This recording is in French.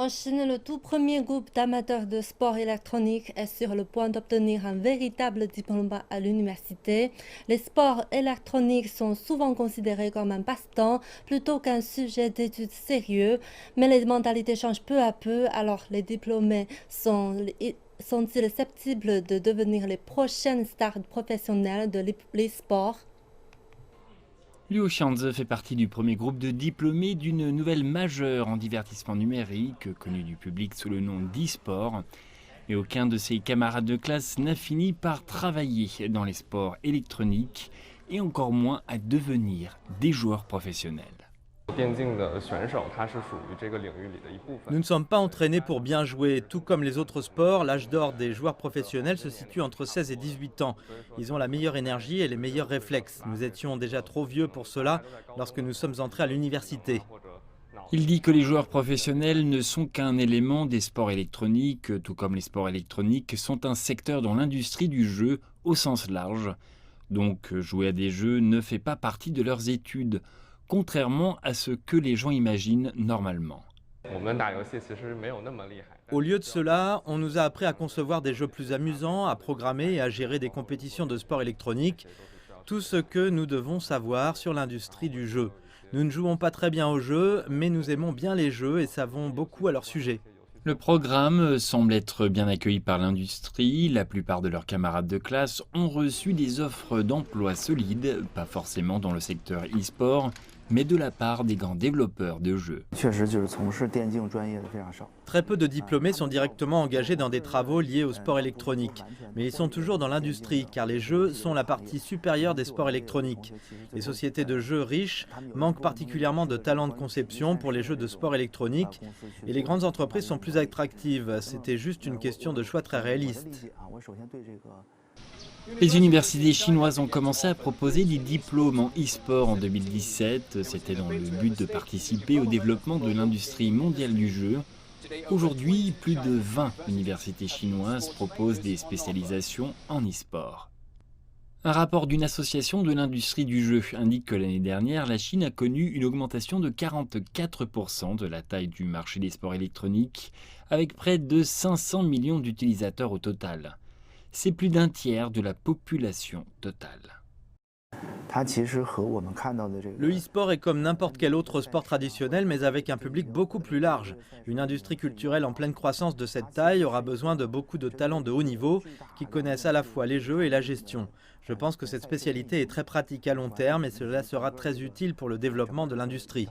En Chine, le tout premier groupe d'amateurs de sport électronique est sur le point d'obtenir un véritable diplôme à l'université. Les sports électroniques sont souvent considérés comme un passe-temps plutôt qu'un sujet d'études sérieux, mais les mentalités changent peu à peu, alors les diplômés sont-ils susceptibles de devenir les prochaines stars professionnelles de l'e-sport? Luo Xianze fait partie du premier groupe de diplômés d'une nouvelle majeure en divertissement numérique, connue du public sous le nom d'e-sport. Mais aucun de ses camarades de classe n'a fini par travailler dans les sports électroniques et encore moins à devenir des joueurs professionnels. Nous ne sommes pas entraînés pour bien jouer. Tout comme les autres sports, l'âge d'or des joueurs professionnels se situe entre 16 et 18 ans. Ils ont la meilleure énergie et les meilleurs réflexes. Nous étions déjà trop vieux pour cela lorsque nous sommes entrés à l'université. Il dit que les joueurs professionnels ne sont qu'un élément des sports électroniques, tout comme les sports électroniques sont un secteur dans l'industrie du jeu au sens large. Donc jouer à des jeux ne fait pas partie de leurs études, contrairement à ce que les gens imaginent normalement. Au lieu de cela, on nous a appris à concevoir des jeux plus amusants, à programmer et à gérer des compétitions de sport électronique. Tout ce que nous devons savoir sur l'industrie du jeu. Nous ne jouons pas très bien aux jeux, mais nous aimons bien les jeux et savons beaucoup à leur sujet. Le programme semble être bien accueilli par l'industrie. La plupart de leurs camarades de classe ont reçu des offres d'emploi solides, pas forcément dans le secteur e-sport, mais de la part des grands développeurs de jeux. Très peu de diplômés sont directement engagés dans des travaux liés au sport électronique. Mais ils sont toujours dans l'industrie, car les jeux sont la partie supérieure des sports électroniques. Les sociétés de jeux riches manquent particulièrement de talents de conception pour les jeux de sport électronique, et les grandes entreprises sont plus attractives. C'était juste une question de choix très réaliste. Les universités chinoises ont commencé à proposer des diplômes en e-sport en 2017. C'était dans le but de participer au développement de l'industrie mondiale du jeu. Aujourd'hui, plus de 20 universités chinoises proposent des spécialisations en e-sport. Un rapport d'une association de l'industrie du jeu indique que l'année dernière, la Chine a connu une augmentation de 44% de la taille du marché des sports électroniques, avec près de 500 millions d'utilisateurs au total. C'est plus d'un tiers de la population totale. Le e-sport est comme n'importe quel autre sport traditionnel, mais avec un public beaucoup plus large. Une industrie culturelle en pleine croissance de cette taille aura besoin de beaucoup de talents de haut niveau qui connaissent à la fois les jeux et la gestion. Je pense que cette spécialité est très pratique à long terme et cela sera très utile pour le développement de l'industrie.